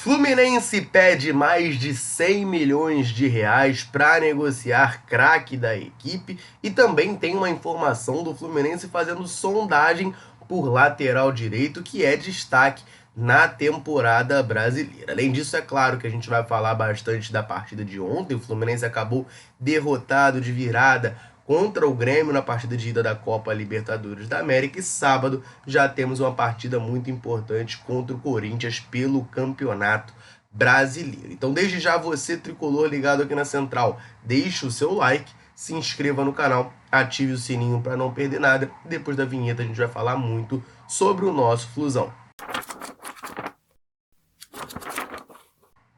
Fluminense pede mais de 100 milhões de reais para negociar craque da equipe e também tem uma informação do Fluminense fazendo sondagem por lateral direito, que é destaque na temporada brasileira. Além disso, é claro que a gente vai falar bastante da partida de ontem. O Fluminense acabou derrotado de virada contra o Grêmio na partida de ida da Copa Libertadores da América, e sábado já temos uma partida muito importante contra o Corinthians pelo Campeonato Brasileiro. Então, desde já, você, tricolor ligado aqui na Central, deixe o seu like, se inscreva no canal, ative o sininho para não perder nada. Depois da vinheta a gente vai falar muito sobre o nosso Flusão.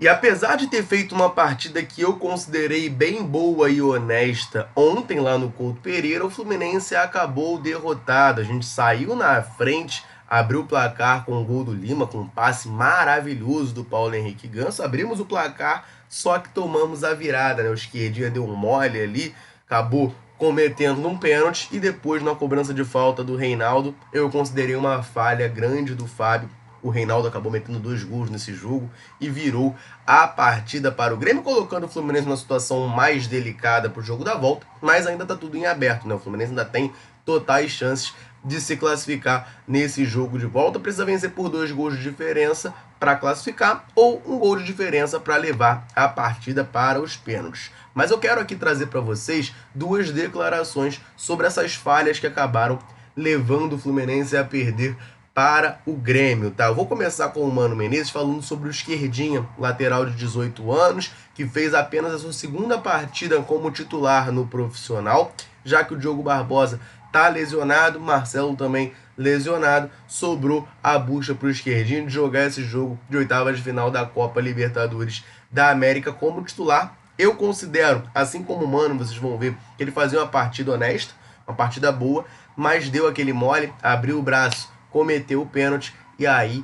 E apesar de ter feito uma partida que eu considerei bem boa e honesta ontem lá no Couto Pereira, o Fluminense acabou derrotado. A gente saiu na frente, abriu o placar com o gol do Lima, com um passe maravilhoso do Paulo Henrique Ganso. Abrimos o placar, só que tomamos a virada, né? O esquerdinha deu um mole ali, acabou cometendo um pênalti, e depois, na cobrança de falta do Reinaldo, eu considerei uma falha grande do Fábio. O Reinaldo acabou metendo 2 gols nesse jogo e virou a partida para o Grêmio, colocando o Fluminense numa situação mais delicada para o jogo da volta, mas ainda está tudo em aberto, né? O Fluminense ainda tem totais chances de se classificar nesse jogo de volta. Precisa vencer por 2 gols de diferença para classificar, ou 1 gol de diferença para levar a partida para os pênaltis. Mas eu quero aqui trazer para vocês 2 declarações sobre essas falhas que acabaram levando o Fluminense a perder para o Grêmio, tá? Eu vou começar com o Mano Menezes falando sobre o esquerdinha, lateral de 18 anos, que fez apenas a sua segunda partida como titular no profissional, já que o Diogo Barbosa tá lesionado, Marcelo também lesionado, sobrou a bucha para o esquerdinho de jogar esse jogo de oitavas de final da Copa Libertadores da América como titular. Eu considero, assim como o Mano, vocês vão ver, que ele fazia uma partida honesta, uma partida boa, mas deu aquele mole, abriu o braço, cometeu o pênalti, e aí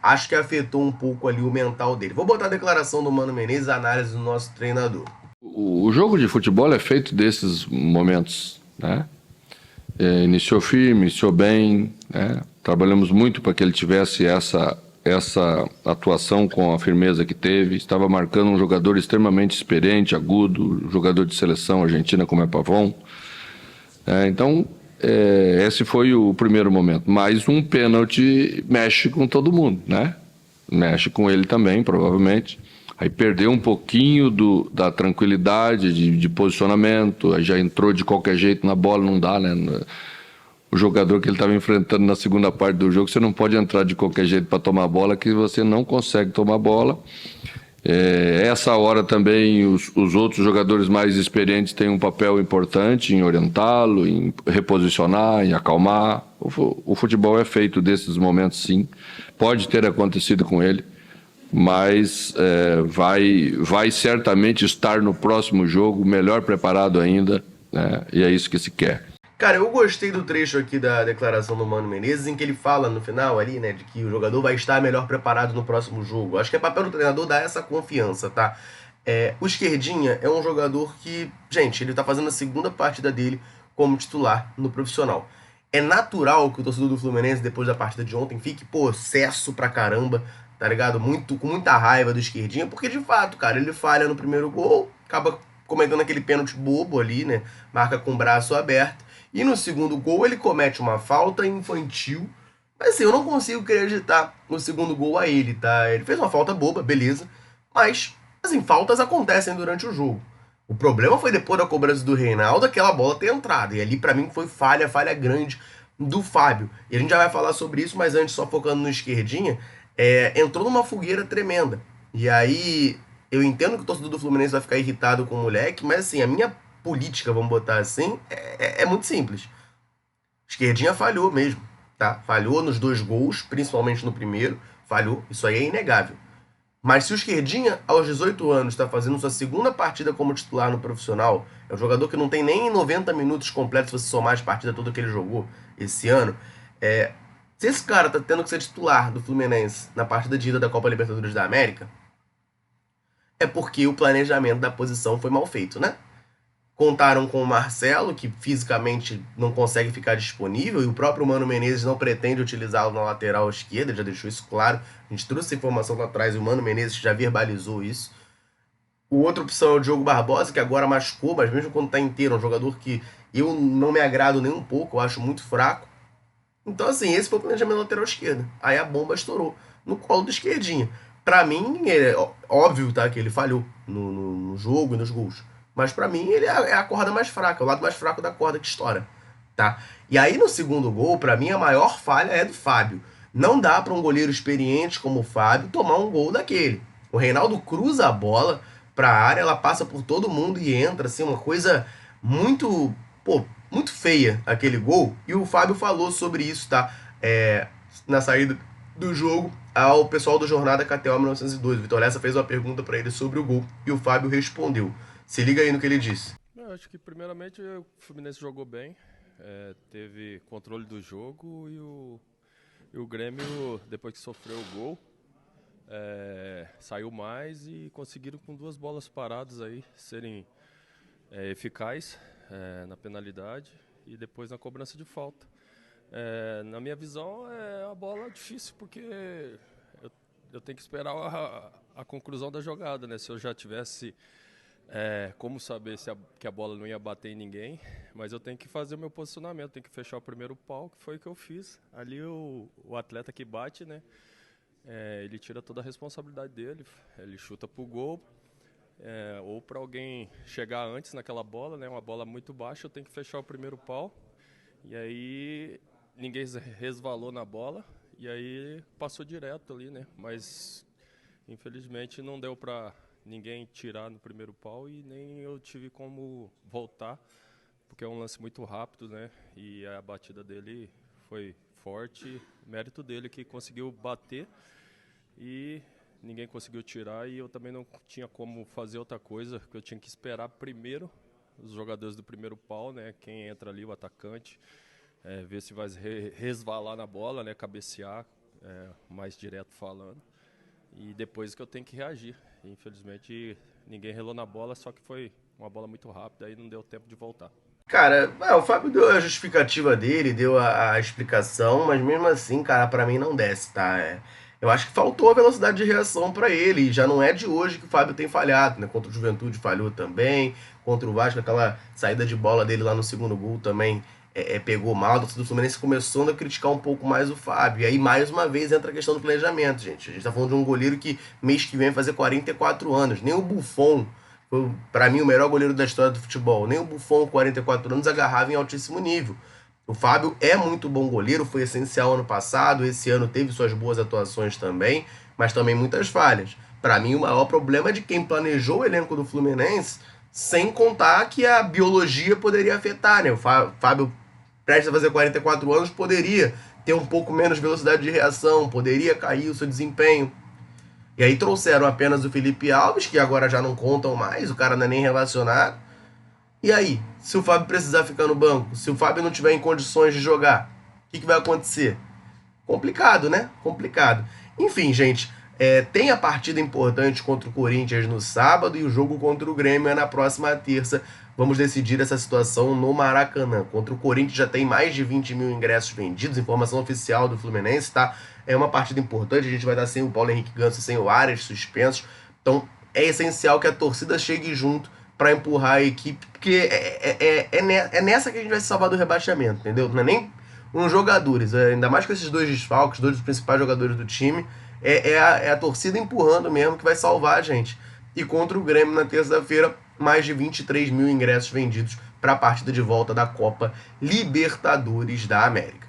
acho que afetou um pouco ali o mental dele. Vou botar a declaração do Mano Menezes, a análise do nosso treinador. O jogo de futebol é feito desses momentos, né? Iniciou firme, iniciou bem, né? Trabalhamos muito para que ele tivesse essa atuação com a firmeza que teve. Estava marcando um jogador extremamente experiente, agudo, jogador de seleção argentina como é Pavon. Então, esse foi o primeiro momento. Mas um pênalti mexe com todo mundo, né? Mexe com ele também, provavelmente. Aí perdeu um pouquinho da tranquilidade de posicionamento, aí já entrou de qualquer jeito na bola, não dá, né? O jogador que ele estava enfrentando na segunda parte do jogo, você não pode entrar de qualquer jeito para tomar a bola, que você não consegue tomar a bola. Essa hora também os outros jogadores mais experientes têm um papel importante em orientá-lo, em reposicionar, em acalmar. O futebol é feito desses momentos, sim. Pode ter acontecido com ele, mas vai certamente estar no próximo jogo melhor preparado ainda, né? E é isso que se quer. Cara, eu gostei do trecho aqui da declaração do Mano Menezes, em que ele fala no final ali, né, de que o jogador vai estar melhor preparado no próximo jogo. Acho que é papel do treinador dar essa confiança, tá? O esquerdinha é um jogador que, gente, ele tá fazendo a segunda partida dele como titular no profissional. É natural que o torcedor do Fluminense, depois da partida de ontem, fique possesso pra caramba, tá ligado? Com muita raiva do esquerdinha, porque de fato, cara, ele falha no primeiro gol, acaba cometendo aquele pênalti bobo ali, né? Marca com o braço aberto. E no segundo gol ele comete uma falta infantil. Mas assim, eu não consigo acreditar no segundo gol a ele, tá? Ele fez uma falta boba, beleza. Mas, assim, faltas acontecem durante o jogo. O problema foi depois da cobrança do Reinaldo, aquela bola ter entrado. E ali pra mim foi falha grande do Fábio. E a gente já vai falar sobre isso, mas antes, só focando no esquerdinha, entrou numa fogueira tremenda. E aí, eu entendo que o torcedor do Fluminense vai ficar irritado com o moleque, mas assim, a minha política, vamos botar assim, é muito simples. Esquerdinha falhou mesmo, tá? Falhou nos 2 gols, principalmente no primeiro, falhou, isso aí é inegável. Mas se o esquerdinha, aos 18 anos, está fazendo sua segunda partida como titular no profissional, é um jogador que não tem nem 90 minutos completos se você somar as partidas todas que ele jogou esse ano, se esse cara tá tendo que ser titular do Fluminense na partida de ida da Copa Libertadores da América, é porque o planejamento da posição foi mal feito, né? Contaram com o Marcelo, que fisicamente não consegue ficar disponível, e o próprio Mano Menezes não pretende utilizá-lo na lateral esquerda, já deixou isso claro. A gente trouxe essa informação lá atrás e o Mano Menezes já verbalizou isso. O outra opção é o Diogo Barbosa, que agora machucou, mas mesmo quando está inteiro, é um jogador que eu não me agrado nem um pouco, eu acho muito fraco. Então, assim, esse foi o planejamento da lateral esquerda. Aí a bomba estourou no colo do esquerdinho. Pra mim, é óbvio, tá, que ele falhou no jogo e nos gols. Mas pra mim, ele é a corda mais fraca, o lado mais fraco da corda que estoura, tá? E aí no segundo gol, pra mim, a maior falha é do Fábio. Não dá pra um goleiro experiente como o Fábio tomar um gol daquele. O Reinaldo cruza a bola pra área, ela passa por todo mundo e entra, assim, uma coisa muito, pô, muito feia aquele gol. E o Fábio falou sobre isso, tá? Na saída do jogo ao pessoal do Jornada KTO 1902. O Vitor Lessa fez uma pergunta para ele sobre o gol e o Fábio respondeu. Se liga aí no que ele disse. Eu acho que primeiramente o Fluminense jogou bem, teve controle do jogo e o Grêmio, depois que sofreu o gol, saiu mais e conseguiram com 2 bolas paradas aí serem eficazes na penalidade e depois na cobrança de falta. Na minha visão, é a bola difícil, porque eu tenho que esperar a conclusão da jogada, né? Se eu já tivesse como saber que a bola não ia bater em ninguém, mas eu tenho que fazer o meu posicionamento, tenho que fechar o primeiro pau, que foi o que eu fiz. Ali o atleta que bate, né? Ele tira toda a responsabilidade dele, ele chuta pro gol, ou para alguém chegar antes naquela bola, né? Uma bola muito baixa, eu tenho que fechar o primeiro pau, e aí ninguém resvalou na bola, e aí passou direto ali, né? Mas infelizmente não deu para ninguém tirar no primeiro pau e nem eu tive como voltar, porque é um lance muito rápido, né? E a batida dele foi forte, mérito dele que conseguiu bater e ninguém conseguiu tirar, e eu também não tinha como fazer outra coisa, porque eu tinha que esperar primeiro os jogadores do primeiro pau, né? Quem entra ali, o atacante, ver se vai resvalar na bola, né? Cabecear, mais direto falando. E depois que eu tenho que reagir. Infelizmente, ninguém relou na bola, só que foi uma bola muito rápida e não deu tempo de voltar. Cara, o Fábio deu a justificativa dele, deu a explicação, mas mesmo assim, cara, pra mim não desce, tá? Eu acho que faltou a velocidade de reação pra ele, e já não é de hoje que o Fábio tem falhado, né? Contra o Juventude falhou também, contra o Vasco, aquela saída de bola dele lá no segundo gol também pegou mal. O torcedor do Fluminense começou a criticar um pouco mais o Fábio. E aí, mais uma vez, entra a questão do planejamento, gente. A gente tá falando de um goleiro que mês que vem vai fazer 44 anos. Nem o Buffon, foi pra mim o melhor goleiro da história do futebol, nem o Buffon, 44 anos, agarrava em altíssimo nível. O Fábio é muito bom goleiro, foi essencial ano passado, esse ano teve suas boas atuações também, mas também muitas falhas. Para mim, o maior problema é de quem planejou o elenco do Fluminense, sem contar que a biologia poderia afetar, né? O Fábio, prestes a fazer 44 anos, poderia ter um pouco menos velocidade de reação, poderia cair o seu desempenho. E aí trouxeram apenas o Felipe Alves, que agora já não contam mais, o cara não é nem relacionado. E aí, se o Fábio precisar ficar no banco, se o Fábio não tiver em condições de jogar, o que vai acontecer? Complicado, né? Complicado. Enfim, gente, tem a partida importante contra o Corinthians no sábado e o jogo contra o Grêmio é na próxima terça. Vamos decidir essa situação no Maracanã. Contra o Corinthians já tem mais de 20 mil ingressos vendidos, informação oficial do Fluminense, tá? É uma partida importante, a gente vai estar sem o Paulo Henrique Ganso, sem o Arias suspensos. Então é essencial que a torcida chegue junto para empurrar a equipe, porque é nessa que a gente vai se salvar do rebaixamento, entendeu? Não é nem uns jogadores, ainda mais com esses 2 desfalques, 2 dos principais jogadores do time, é a torcida empurrando mesmo que vai salvar a gente. E contra o Grêmio na terça-feira, mais de 23 mil ingressos vendidos para a partida de volta da Copa Libertadores da América.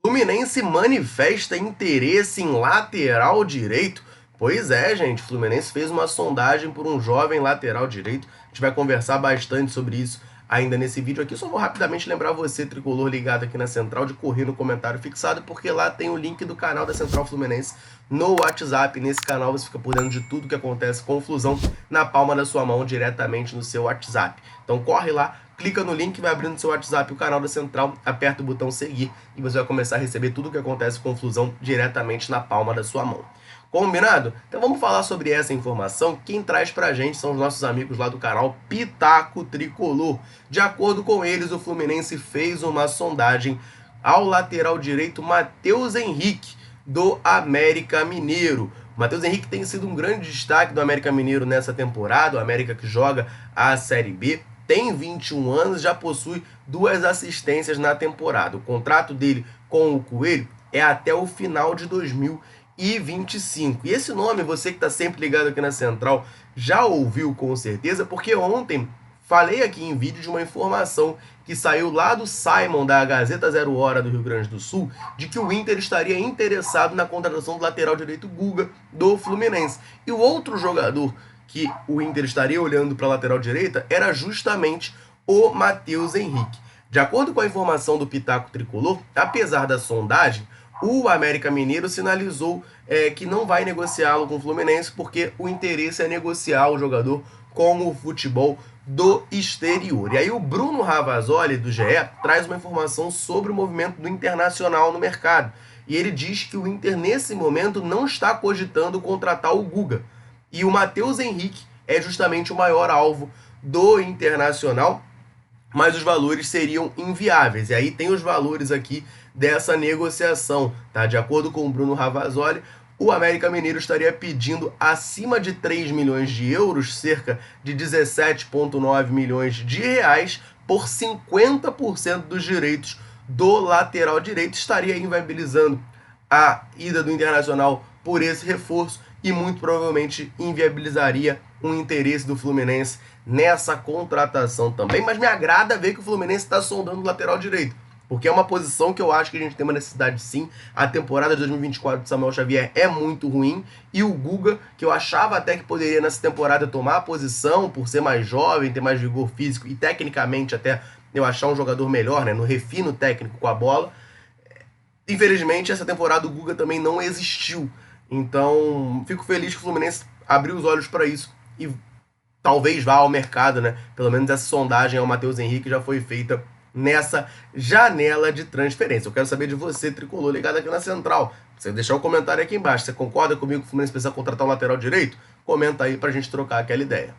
Fluminense manifesta interesse em lateral direito. Pois é, gente, o Fluminense fez uma sondagem por um jovem lateral direito. A gente vai conversar bastante sobre isso ainda nesse vídeo aqui. Só vou rapidamente lembrar você, tricolor ligado aqui na Central, de correr no comentário fixado, porque lá tem o link do canal da Central Fluminense no WhatsApp. Nesse canal você fica por dentro de tudo que acontece com o Flusão na palma da sua mão, diretamente no seu WhatsApp. Então corre lá, clica no link, vai abrindo no seu WhatsApp o canal da Central, aperta o botão seguir e você vai começar a receber tudo o que acontece com o Flusão diretamente na palma da sua mão. Combinado? Então vamos falar sobre essa informação. Quem traz pra gente são os nossos amigos lá do canal Pitaco Tricolor. De acordo com eles, o Fluminense fez uma sondagem ao lateral direito Matheus Henrique, do América Mineiro. O Matheus Henrique tem sido um grande destaque do América Mineiro nessa temporada, o América que joga a Série B, tem 21 anos e já possui 2 assistências na temporada. O contrato dele com o Coelho é até o final de 2025. E esse nome, você que está sempre ligado aqui na Central, já ouviu com certeza, porque ontem falei aqui em vídeo de uma informação que saiu lá do Simon, da Gazeta Zero Hora do Rio Grande do Sul, de que o Inter estaria interessado na contratação do lateral direito Guga, do Fluminense. E o outro jogador que o Inter estaria olhando para a lateral direita era justamente o Matheus Henrique. De acordo com a informação do Pitaco Tricolor, apesar da sondagem, o América Mineiro sinalizou que não vai negociá-lo com o Fluminense porque o interesse é negociar o jogador com o futebol do exterior. E aí o Bruno Ravazoli, do GE, traz uma informação sobre o movimento do Internacional no mercado. E ele diz que o Inter, nesse momento, não está cogitando contratar o Guga. E o Matheus Henrique é justamente o maior alvo do Internacional, mas os valores seriam inviáveis. E aí tem os valores aqui dessa negociação, tá? De acordo com o Bruno Ravazoli, o América Mineiro estaria pedindo acima de 3 milhões de euros, cerca de 17,9 milhões de reais, por 50% dos direitos do lateral direito. Estaria inviabilizando a ida do Internacional por esse reforço e muito provavelmente inviabilizaria o interesse do Fluminense nessa contratação também. Mas me agrada ver que o Fluminense está sondando o lateral direito, porque é uma posição que eu acho que a gente tem uma necessidade sim. A temporada de 2024 de Samuel Xavier é muito ruim, e o Guga, que eu achava até que poderia nessa temporada tomar a posição por ser mais jovem, ter mais vigor físico e tecnicamente até eu achar um jogador melhor, né, no refino técnico com a bola. Infelizmente, essa temporada o Guga também não existiu. Então, fico feliz que o Fluminense abriu os olhos para isso e talvez vá ao mercado, né? Pelo menos essa sondagem ao Matheus Henrique já foi feita nessa janela de transferência. Eu quero saber de você, tricolor, ligado aqui na Central. Você deixar um comentário aqui embaixo. Você concorda comigo que o Fluminense precisa contratar um lateral direito? Comenta aí pra gente trocar aquela ideia.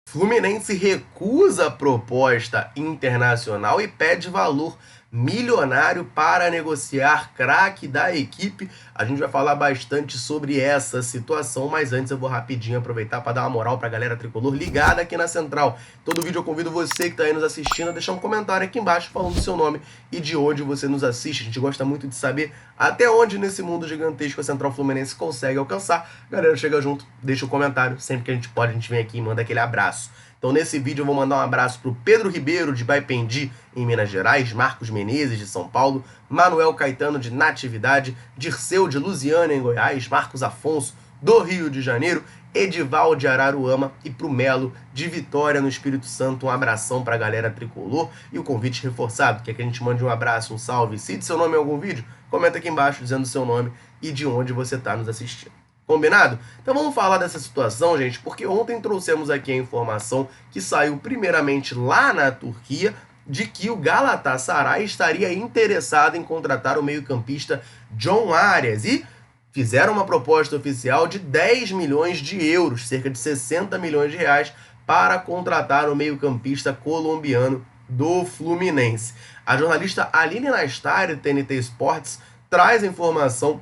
Fluminense recusa a proposta internacional e pede valor milionário para negociar craque da equipe. A gente vai falar bastante sobre essa situação, mas antes eu vou rapidinho aproveitar para dar uma moral para a galera tricolor ligada aqui na Central. Todo vídeo eu convido você que está aí nos assistindo a deixar um comentário aqui embaixo falando o seu nome e de onde você nos assiste. A gente gosta muito de saber até onde nesse mundo gigantesco a Central Fluminense consegue alcançar. Galera, chega junto, deixa o comentário, sempre que a gente pode a gente vem aqui e manda aquele abraço. Então nesse vídeo eu vou mandar um abraço para o Pedro Ribeiro, de Baipendi, em Minas Gerais, Marcos Menezes, de São Paulo, Manuel Caetano, de Natividade, Dirceu, de Lusiana, em Goiás, Marcos Afonso, do Rio de Janeiro, Edival, de Araruama, e para o Melo, de Vitória, no Espírito Santo. Um abração para a galera tricolor e o convite reforçado, quer que a gente mande um abraço, um salve, cite seu nome em algum vídeo? Comenta aqui embaixo dizendo o seu nome e de onde você está nos assistindo. Combinado? Então vamos falar dessa situação, gente, porque ontem trouxemos aqui a informação que saiu primeiramente lá na Turquia, de que o Galatasaray estaria interessado em contratar o meio-campista John Arias, e fizeram uma proposta oficial de 10 milhões de euros, cerca de 60 milhões de reais, para contratar o meio-campista colombiano do Fluminense. A jornalista Aline Nastari, do TNT Sports, traz a informação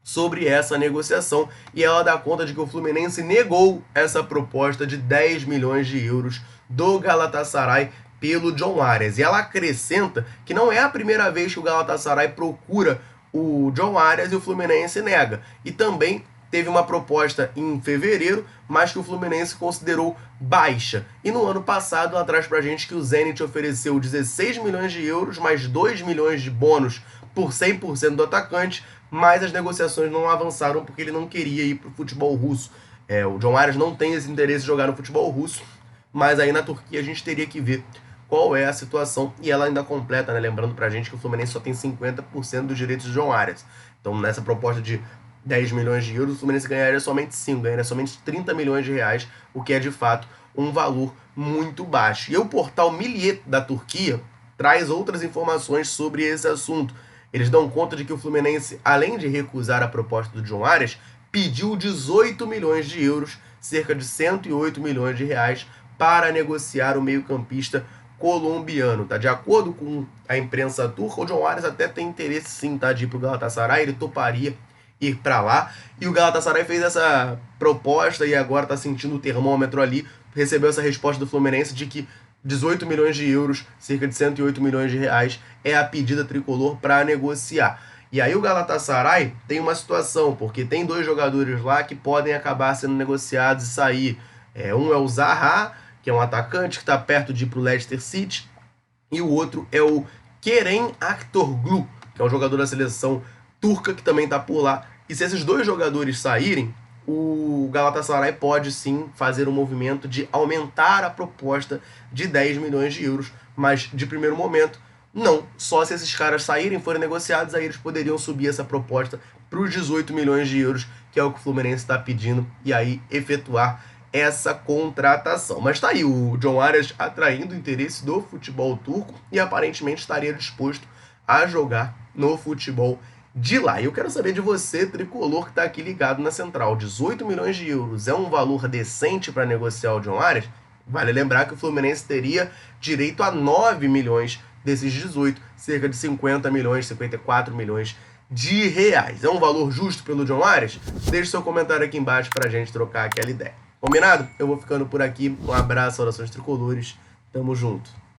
sobre essa negociação e ela dá conta de que o Fluminense negou essa proposta de 10 milhões de euros do Galatasaray pelo John Arias. E ela acrescenta que não é a primeira vez que o Galatasaray procura o John Arias e o Fluminense nega. E também teve uma proposta em fevereiro, mas que o Fluminense considerou baixa. E no ano passado ela traz pra gente que o Zenit ofereceu 16 milhões de euros mais 2 milhões de bônus por 100% do atacante, mas as negociações não avançaram porque ele não queria ir para o futebol russo. O John Arias não tem esse interesse de jogar no futebol russo, mas aí na Turquia a gente teria que ver qual é a situação. E ela ainda completa, né, lembrando pra gente que o Fluminense só tem 50% dos direitos de John Arias. Então nessa proposta de 10 milhões de euros, o Fluminense ganharia somente 5, ganharia somente 30 milhões de reais, o que é de fato um valor muito baixo. E o portal Milliyet da Turquia traz outras informações sobre esse assunto. Eles dão conta de que o Fluminense, além de recusar a proposta do John Arias, pediu 18 milhões de euros, cerca de 108 milhões de reais, para negociar o meio-campista colombiano. Tá? De acordo com a imprensa turca, o John Arias até tem interesse sim, tá, de ir para o Galatasaray, ele toparia ir para lá, e o Galatasaray fez essa proposta e agora está sentindo o termômetro ali, recebeu essa resposta do Fluminense de que 18 milhões de euros, cerca de 108 milhões de reais, é a pedida tricolor para negociar. E aí o Galatasaray tem uma situação, porque tem 2 jogadores lá que podem acabar sendo negociados e sair. Um é o Zaha, que é um atacante que está perto de ir para o Leicester City, e o outro é o Kerem Aktürkoğlu, que é um jogador da seleção turca que também está por lá. E se esses 2 jogadores saírem, o Galatasaray pode sim fazer um movimento de aumentar a proposta de 10 milhões de euros, mas de primeiro momento, não. Só se esses caras saírem, forem negociados, aí eles poderiam subir essa proposta para os 18 milhões de euros, que é o que o Fluminense está pedindo, e aí efetuar essa contratação. Mas tá aí, o John Arias atraindo o interesse do futebol turco e aparentemente estaria disposto a jogar no futebol de lá. E eu quero saber de você, tricolor, que está aqui ligado na central. 18 milhões de euros é um valor decente para negociar o John Arias? Vale lembrar que o Fluminense teria direito a 9 milhões desses 18, cerca de 50 milhões, 54 milhões de reais. É um valor justo pelo John Arias? Deixe seu comentário aqui embaixo para a gente trocar aquela ideia. Combinado? Eu vou ficando por aqui. Um abraço, orações tricolores. Tamo junto.